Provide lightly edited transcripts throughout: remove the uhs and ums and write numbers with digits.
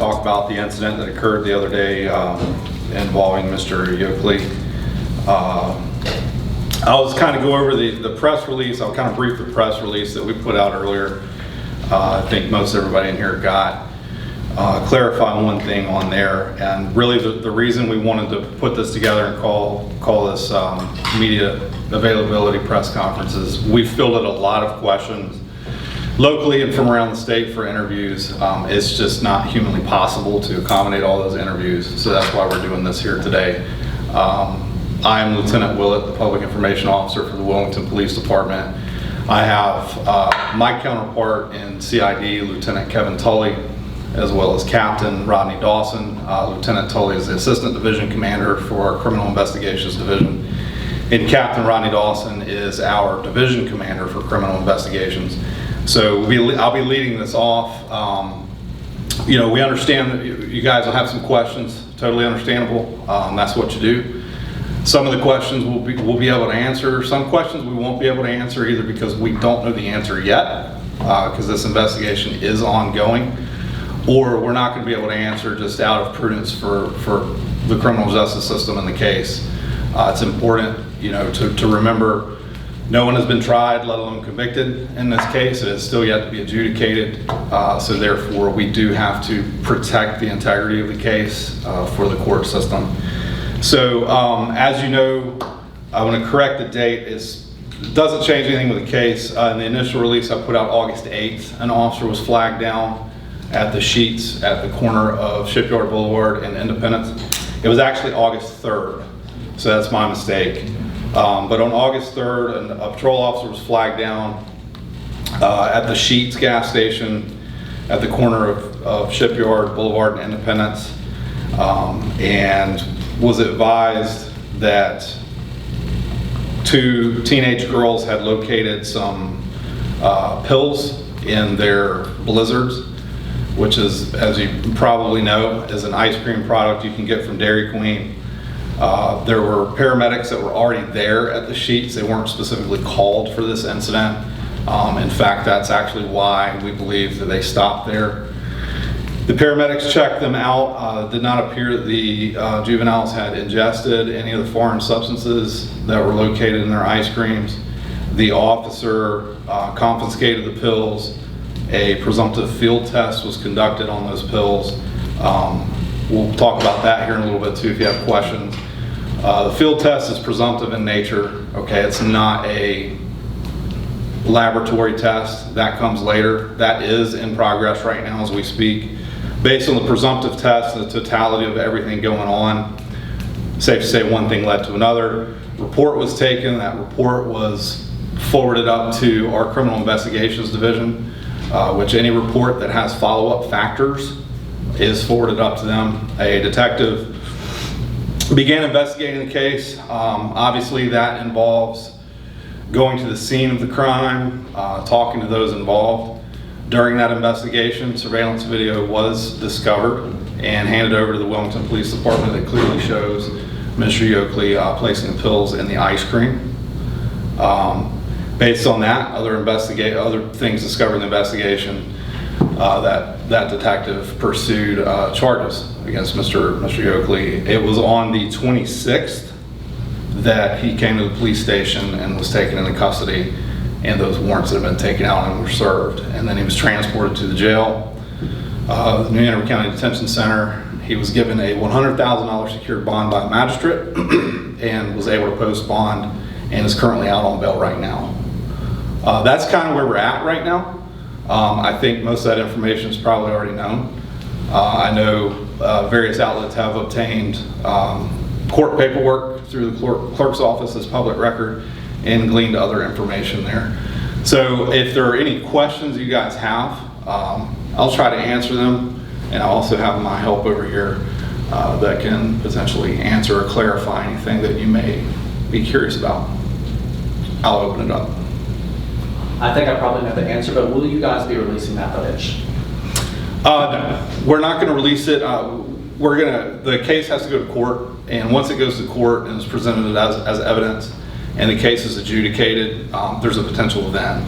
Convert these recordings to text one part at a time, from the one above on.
talk about the incident that occurred the other day involving Mr. Yoakley. I'll kind of go over the press release. I'll kind of brief the press release that we put out earlier. I think most everybody in here got. Clarify one thing on there, and really the reason we wanted to put this together and call this media availability press conference is we fielded a lot of questions locally and from around the state for interviews. It's just not humanly possible to accommodate all those interviews, so that's why we're doing this here today. I am Lieutenant Willett, the Public Information Officer for the Wilmington Police Department. I have my counterpart in CID, Lieutenant Kevin Tully, as well as Captain Rodney Dawson. Lieutenant Tully is the Assistant Division Commander for our Criminal Investigations Division. And Captain Rodney Dawson is our Division Commander for Criminal Investigations. So I'll be leading this off. You know, we understand that you guys will have some questions, totally understandable. That's what you do. Some of the questions we'll be able to answer. Some questions we won't be able to answer either because we don't know the answer yet, because this investigation is ongoing, or we're not going to be able to answer just out of prudence for the criminal justice system in the case. It's important, you know, to remember no one has been tried, let alone convicted in this case. It is still yet to be adjudicated, so therefore we do have to protect the integrity of the case for the court system. So as you know, I want to correct the date. It doesn't change anything with the case. In the initial release I put out August 8th. An officer was flagged down at the sheets at the corner of Shipyard Boulevard and Independence. It was actually August 3rd, so that's my mistake. But on August 3rd, a patrol officer was flagged down at the Sheets gas station at the corner of Shipyard Boulevard and Independence, and was advised that two teenage girls had located some pills in their blizzards, which is, as you probably know, is an ice cream product you can get from Dairy Queen. There were paramedics that were already there at the Sheets. They weren't specifically called for this incident. In fact, that's actually why we believe that they stopped there. The paramedics checked them out. Did not appear that the juveniles had ingested any of the foreign substances that were located in their ice creams. The officer confiscated the pills. A presumptive field test was conducted on those pills. We'll talk about that here in a little bit too if you have questions. The field test is presumptive in nature. Okay, it's not a laboratory test. That comes later. That is in progress right now as we speak. Based on the presumptive test and the totality of everything going on, safe to say one thing led to another. Report was taken. That report was forwarded up to our Criminal Investigations Division, which any report that has follow-up factors is forwarded up to them. A detective began investigating the case. Obviously that involves going to the scene of the crime, talking to those involved. During that investigation, surveillance video was discovered and handed over to the Wilmington Police Department that clearly shows Mr. Yoakley placing the pills in the ice cream. Based on that, other things discovered in the investigation, that detective pursued charges against Mr. Yoakley. It was on the 26th that he came to the police station and was taken into custody, and those warrants had been taken out and were served. And then he was transported to the jail, the New Hanover County Detention Center. He was given a $100,000 secured bond by a magistrate and was able to post bond and is currently out on bail right now. That's kind of where we're at right now. I think most of that information is probably already known. I know various outlets have obtained court paperwork through the clerk's office as public record and gleaned other information there. So if there are any questions you guys have, I'll try to answer them, and I also have my help over here that can potentially answer or clarify anything that you may be curious about. I'll open it up. I think I probably know the answer, but will you guys be releasing that footage? No, we're not going to release it. The case has to go to court, and once it goes to court and is presented as evidence and the case is adjudicated, there's a potential then.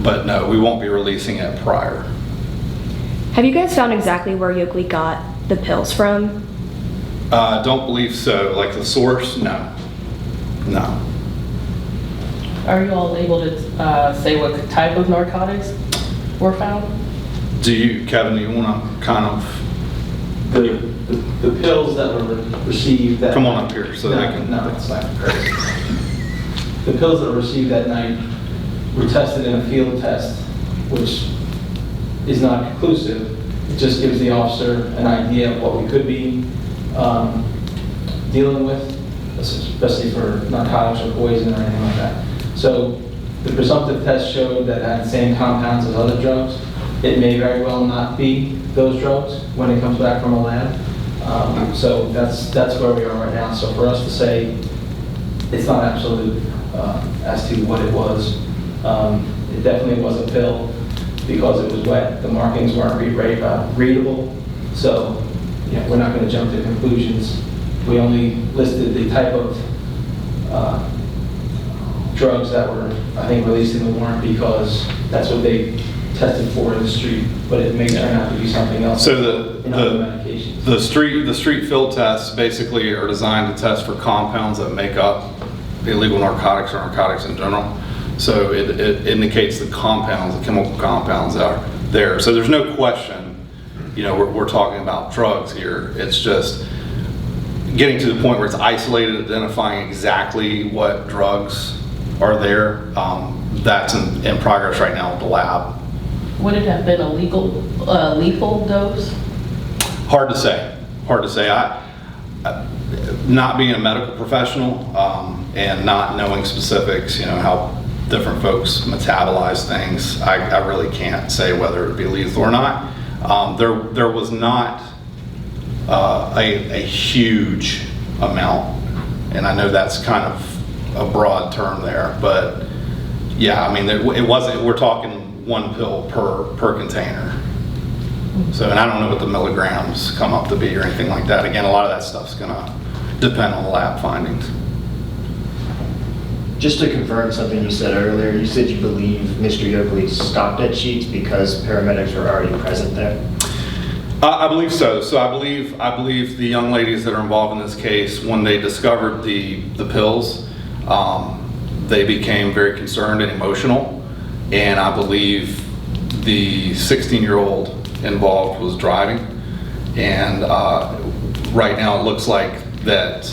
But no, we won't be releasing it prior. Have you guys found exactly where Yoakley got the pills from? Don't believe so. Like the source? No. No. Are you all able to say what type of narcotics were found? Do you, Kevin, do you want to kind of The pills that were received that... come on up here so no, they can... No, it's not correct. The pills that were received that night were tested in a field test, which is not conclusive. It just gives the officer an idea of what we could be dealing with, especially for narcotics or poison or anything like that. So the presumptive test showed that it had the same compounds as other drugs. It may very well not be those drugs when it comes back from a lab. So that's where we are right now. So for us to say it's not absolute as to what it was, it definitely was a pill because it was wet. The markings weren't readable. So yeah, we're not going to jump to conclusions. We only listed the type of drugs that were, I think, released in the warrant because that's what they tested for in the street, but it may turn out to be something else. So in other medications. the street field tests basically are designed to test for compounds that make up illegal narcotics or narcotics in general. So it indicates the compounds, the chemical compounds that are there. So there's no question, you know, we're talking about drugs here. It's just getting to the point where it's isolated, identifying exactly what drugs are there. That's in progress right now with the lab. Would it have been a lethal dose? Hard to say. Hard to say. Not being a medical professional and not knowing specifics, you know, how different folks metabolize things, I really can't say whether it would be lethal or not. There was not a huge amount, and I know that's kind of a broad term there, but yeah, I mean, it wasn't, we're talking one pill per container. So, and I don't know what the milligrams come up to be or anything like that. Again, a lot of that stuff's gonna depend on the lab findings. Just to confirm something you said earlier, you said you believe Mr. Yoakley stopped at Sheets because paramedics were already present there? I believe so. So I believe the young ladies that are involved in this case, when they discovered the pills, they became very concerned and emotional. And I believe the 16-year-old involved was driving. And right now it looks like that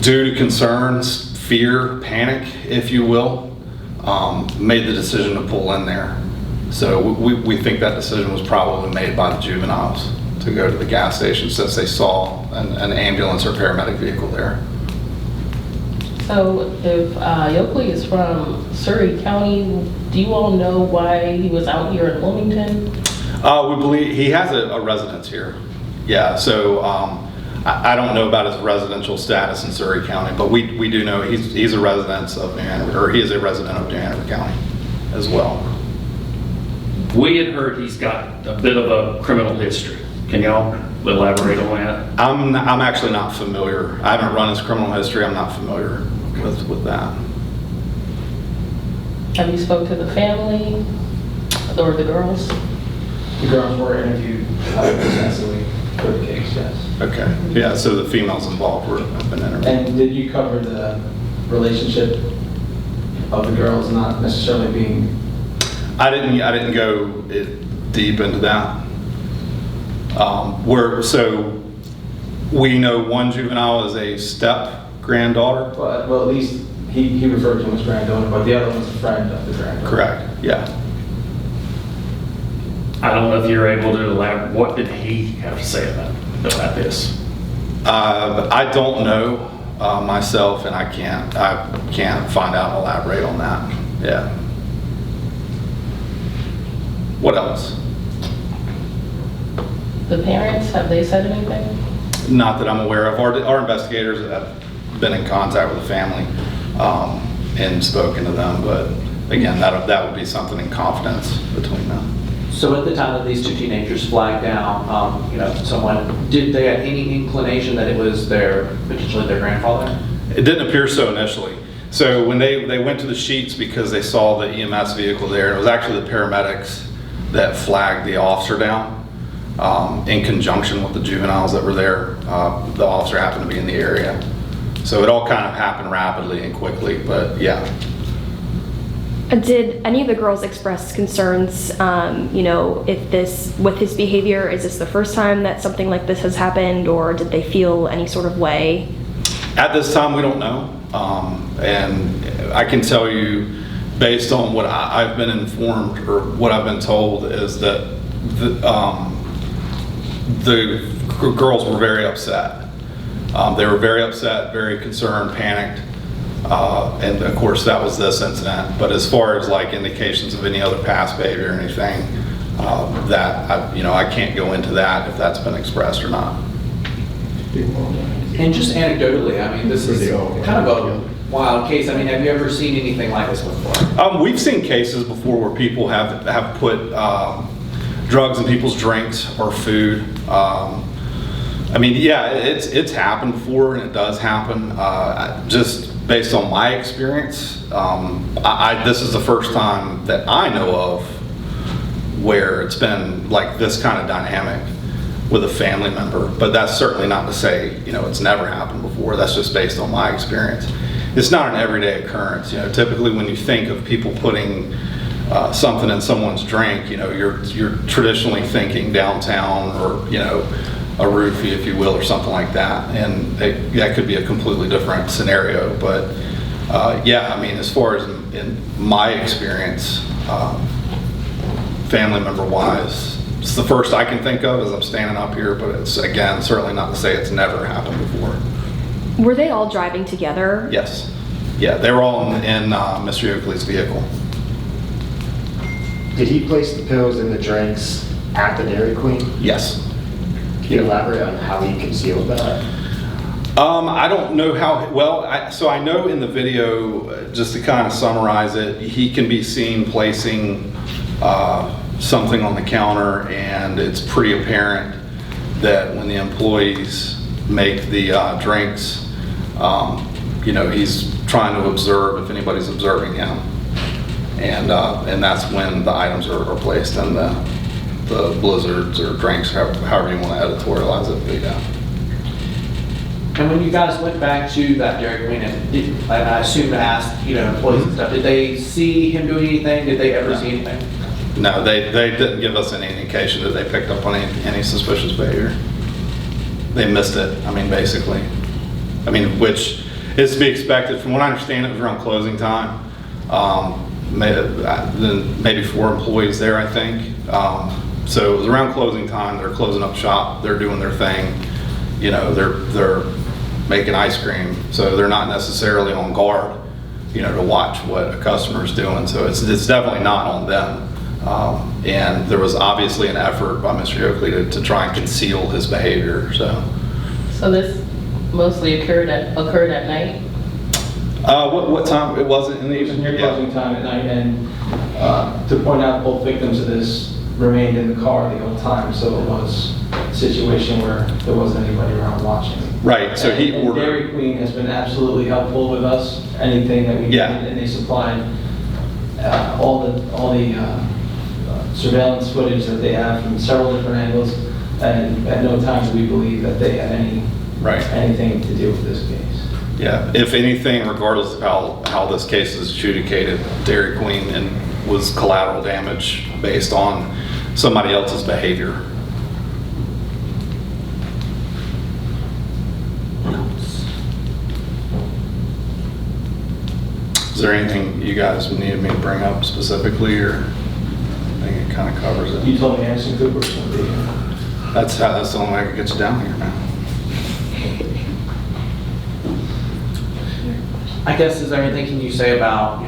due to concerns, fear, panic, if you will, made the decision to pull in there. So we think that decision was probably made by the juveniles to go to the gas station since they saw an ambulance or paramedic vehicle there. So if Yoakley is from Surrey County, do you all know why he was out here in Wilmington? We believe he has a residence here. Yeah, so I don't know about his residential status in Surrey County, but we do know he's a resident of New Hanover, or he is a resident of New Hanover County as well. We had heard he's got a bit of a criminal history. Can y'all elaborate on that? I'm actually not familiar. I haven't run his criminal history. I'm not familiar with that. Have you spoke to the family or the girls? The girls were interviewed extensively for the case, yes. Okay. Yeah. So the females involved have been interviewed. And did you cover the relationship of the girls not necessarily being? I didn't go deep into that. So we know one juvenile is a step granddaughter. Well, at least he referred to him as granddaughter, but the other one's a friend of the granddaughter. Correct. Yeah. I don't know if you're able to elaborate. What did he have to say about this? I don't know myself, and I can't find out and elaborate on that. Yeah. What else? The parents, have they said anything? Not that I'm aware of. Our investigators have been in contact with the family and spoken to them, but again, that would be something in confidence between them. So at the time that these two teenagers flagged down, did they have any inclination that it was potentially their grandfather? It didn't appear so initially. So when they went to the sheets because they saw the EMS vehicle there, it was actually the paramedics that flagged the officer down in conjunction with the juveniles that were there. The officer happened to be in the area. So it all kind of happened rapidly and quickly, but yeah. Did any of the girls express concerns, if with his behavior, is this the first time that something like this has happened, or did they feel any sort of way? At this time, we don't know. And I can tell you, based on what I've been informed or what I've been told, is that the girls were very upset. They were very upset, very concerned, panicked. And of course that was this incident, but as far as like indications of any other past behavior or anything, I can't go into that if that's been expressed or not. And just anecdotally, I mean, this is kind of a wild case. I mean, have you ever seen anything like this before? We've seen cases before where people have put drugs in people's drinks or food. I mean, yeah, it's happened before, and it does happen. Just based on my experience, this is the first time that I know of where it's been like this kind of dynamic with a family member. But that's certainly not to say, it's never happened before. That's just based on my experience. It's not an everyday occurrence. Typically when you think of people putting something in someone's drink, you're traditionally thinking downtown or, a roofie, if you will, or something like that. And that could be a completely different scenario. But yeah, I mean, as far as in my experience, family member wise, it's the first I can think of as I'm standing up here, but it's, again, certainly not to say it's never happened before. Were they all driving together? Yes. Yeah, they were all in Mr. Oakley's vehicle. Did he place the pills in the drinks at the Dairy Queen? Yes. Can you elaborate on how he concealed that? I don't know how well. So I know in the video, just to kind of summarize it, he can be seen placing something on the counter, and it's pretty apparent that when the employees make the drinks, he's trying to observe if anybody's observing him, and that's when the items are placed in the blizzards or drinks, however you want to editorialize it. But yeah. And when you guys went back to that Dairy Queen, and I assume to ask, employees and stuff, did they see him doing anything? Did they ever see anything? No, they didn't give us any indication that they picked up on any suspicious behavior. They missed it, basically. Which is to be expected. From what I understand, it was around closing time. Maybe 4 employees there, I think. So it was around closing time. They're closing up shop. They're doing their thing. They're making ice cream, so they're not necessarily on guard, to watch what a customer's doing. So it's definitely not on them. And there was obviously an effort by Mr. Oakley to try and conceal his behavior. So this mostly occurred at night? What time? It wasn't in the evening? Near closing time at night, and to point out, both victims of this remained in the car the whole time, so it was a situation where there wasn't anybody around watching. Right, so he and ordered. Dairy Queen has been absolutely helpful with us, anything that we needed, Yeah. and they supplied all the surveillance footage that they have from several different angles, and at no time do we believe that they had anything to do with this case. Yeah, if anything, regardless of how this case is adjudicated, Dairy Queen was collateral damage based on somebody else's behavior. Is there anything you guys needed me to bring up specifically, or I think it kind of covers it? You told me Anderson Cooper's going to be here. That's the only way I could get you down here now. I guess, is there anything can you say about,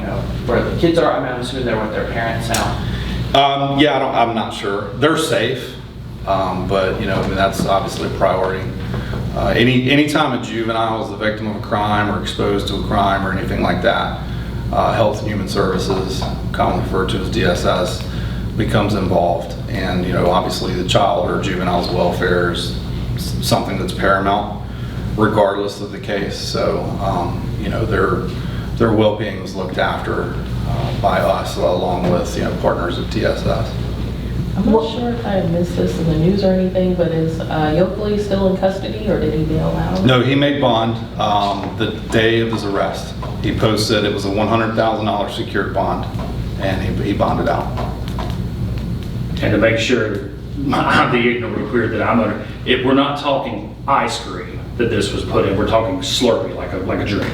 where the kids are? I'm assuming they're with their parents now. Yeah, I'm not sure. They're safe, but that's obviously a priority. Anytime a juvenile is the victim of a crime or exposed to a crime or anything like that, Health and Human Services, commonly referred to as DSS, becomes involved. And obviously the child or juvenile's welfare is something that's paramount, regardless of the case. So their well-being was looked after by us, along with partners at DSS. I'm not sure if I missed this in the news or anything, but is Yoakley still in custody or did he bail out? No, he made bond the day of his arrest. He posted it was a $100,000 secured bond, and he bonded out. And to make sure I'm the ignorant recruiter that I'm under, if we're not talking ice cream that this was put in, we're talking Slurpee, like a drink.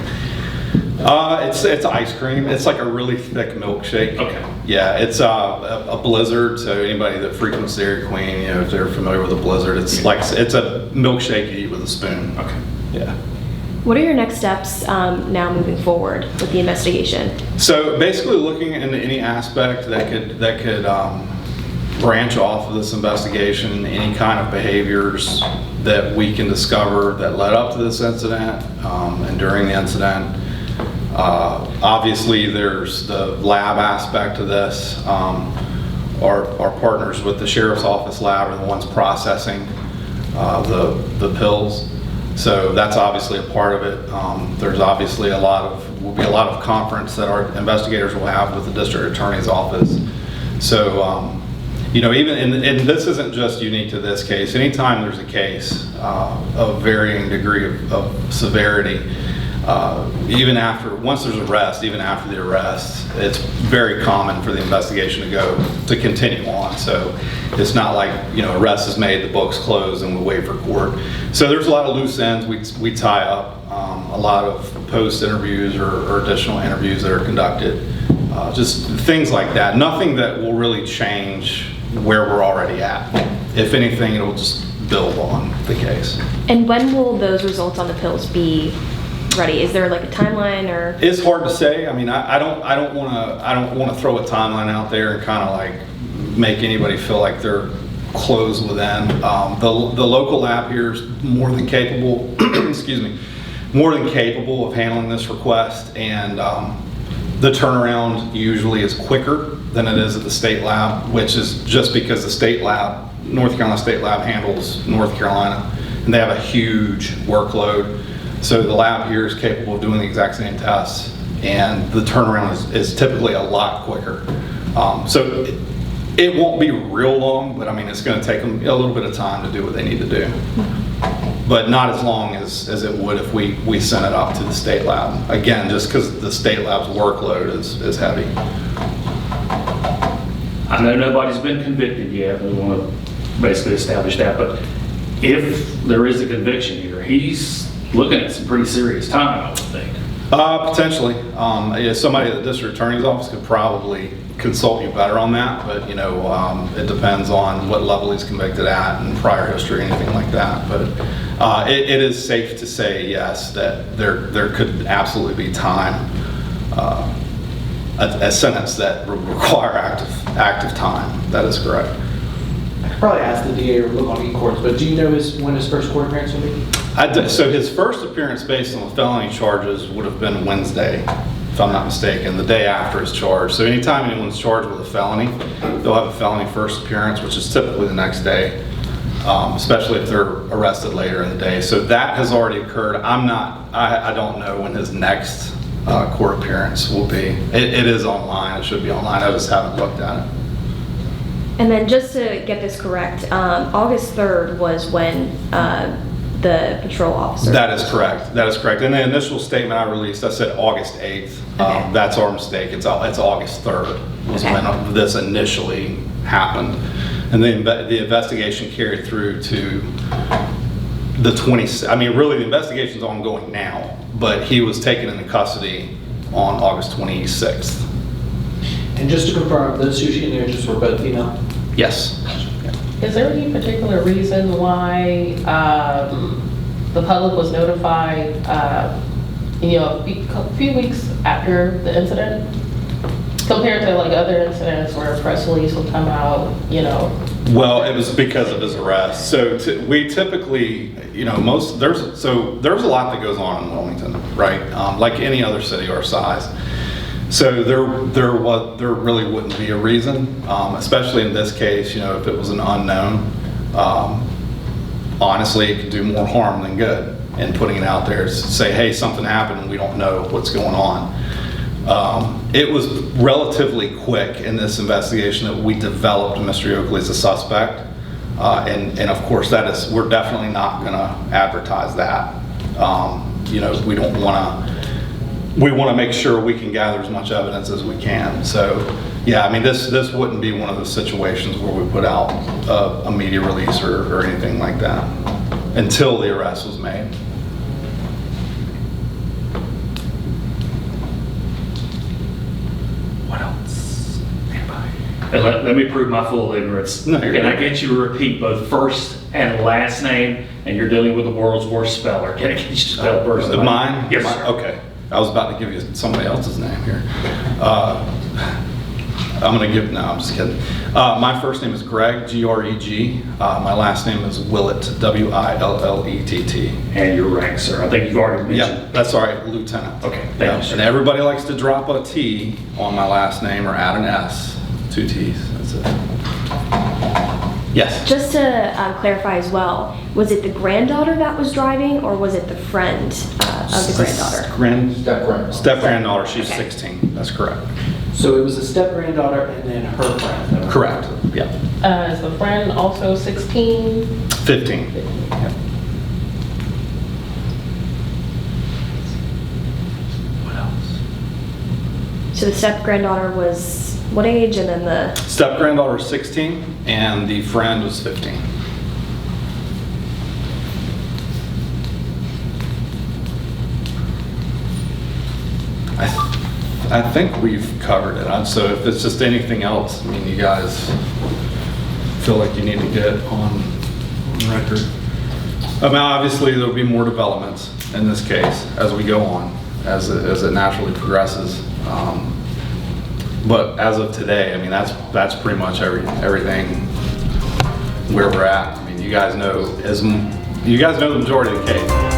It's ice cream. It's like a really thick milkshake. Okay. Yeah, it's a Blizzard. So anybody that frequents Dairy Queen, you know, if they're familiar with a Blizzard, it's like it's a milkshake you eat with a spoon. Okay. Yeah. What are your next steps now moving forward with the investigation? So basically, looking into any aspect that could branch off of this investigation, any kind of behaviors that we can discover that led up to this incident and during the incident. Obviously, there's the lab aspect of this. Our partners with the Sheriff's Office lab are the ones processing the pills. So that's obviously a part of it. There's obviously will be a lot of conference that our investigators will have with the District Attorney's Office. So, you know, even, and this isn't just unique to this case, anytime there's a case of varying degree of severity, once there's arrest, even after the arrest, it's very common for the investigation to continue on. So it's not like, you know, arrest is made, the book's closed, and we wait for court. So there's a lot of loose ends we tie up, a lot of post interviews or additional interviews that are conducted, just things like that. Nothing that will really change where we're already at. If anything, it'll just build on the case. And when will those results on the pills be ready? Is there like a timeline or? It's hard to say. I mean, I don't want to throw a timeline out there and kind of like make anybody feel like they're closed within. The local lab here is more than capable. Excuse me, more than capable of handling this request, and the turnaround usually is quicker than it is at the state lab, which is just because the state lab, North Carolina State Lab, handles North Carolina, and they have a huge workload. So the lab here is capable of doing the exact same tests, and the turnaround is typically a lot quicker. So it won't be real long, but I mean, it's going to take them a little bit of time to do what they need to do. But not as long as it would if we sent it up to the state lab. Again, just because the state lab's workload is heavy. I know nobody's been convicted yet. We want to basically establish that. But if there is a conviction here, he's looking at some pretty serious time, I would think. Potentially. Yeah, somebody at the district attorney's office could probably consult you better on that, but you know, it depends on what level he's convicted at and prior history, anything like that. But it is safe to say, yes, that there could absolutely be time, a sentence that would require active time. That is correct. I could probably ask the DA or look on e-courts, but do you know when his first court appearance will be? So his first appearance based on the felony charges would have been Wednesday, if I'm not mistaken, the day after his charge. So anytime anyone's charged with a felony, they'll have a felony first appearance, which is typically the next day, especially if they're arrested later in the day. So that has already occurred. I don't know when his next court appearance will be. It is online. It should be online. I just haven't looked at it. And then just to get this correct, August 3rd was when the patrol officer. That is correct. That is correct. In the initial statement I released, I said August 8th. Okay. That's our mistake. It's August 3rd was Okay. when this initially happened. And then the investigation carried through to the 20th. I mean, really, the investigation's ongoing now, but he was taken into custody on August 26th. And just to confirm, those two shooting images were both female? Yes. Is there any particular reason why the public was notified, a few weeks after the incident, compared to like other incidents where a press release will come out, Well, it was because of his arrest. So we typically, there's a lot that goes on in Wilmington, right? Like any other city our size. So there really wouldn't be a reason, especially in this case, if it was an unknown. Honestly, it could do more harm than good. And putting it out there to say, hey, something happened and we don't know what's going on. It was relatively quick in this investigation that we developed Mr. Oakley as a suspect. And of course, we're definitely not going to advertise that. You know, we want to make sure we can gather as much evidence as we can. So, yeah, I mean, this wouldn't be one of those situations where we put out a media release or anything like that until the arrest was made. What else? Anybody? And let me prove my full ignorance. No, you're Can I good. get you to repeat both first and last name, and you're dealing with the world's worst speller? Can I get you to spell first? and last Mine? name? Yes, sir. Okay. I was about to give you somebody else's name here. I'm going to give, no, I'm just kidding. My first name is Greg, G-R-E-G. My last name is Willett, W-I-L-L-E-T-T. And your rank, sir. I think you've already mentioned. Yeah, that's all right, Lieutenant. Okay, thank Yeah, you, sir. and everybody likes to drop a T on my last name or add an S. 2 T's, that's it. Yes. Just to clarify as well, was it the granddaughter that was driving, or was it the friend of the granddaughter? Step granddaughter, she's Okay. 16, that's correct. So it was a step granddaughter and then her friend? that were- Correct, yeah. Is the friend also 16? 15. What else? So the step granddaughter was what age, and then the Step granddaughter is 16 and the friend was 15. I think we've covered it. So if it's just anything else, I mean, you guys feel like you need to get on record. I mean, obviously there'll be more developments in this case as we go on, as it naturally progresses. But as of today, I mean, that's pretty much everything where we're at. I mean, you guys know the majority of the case.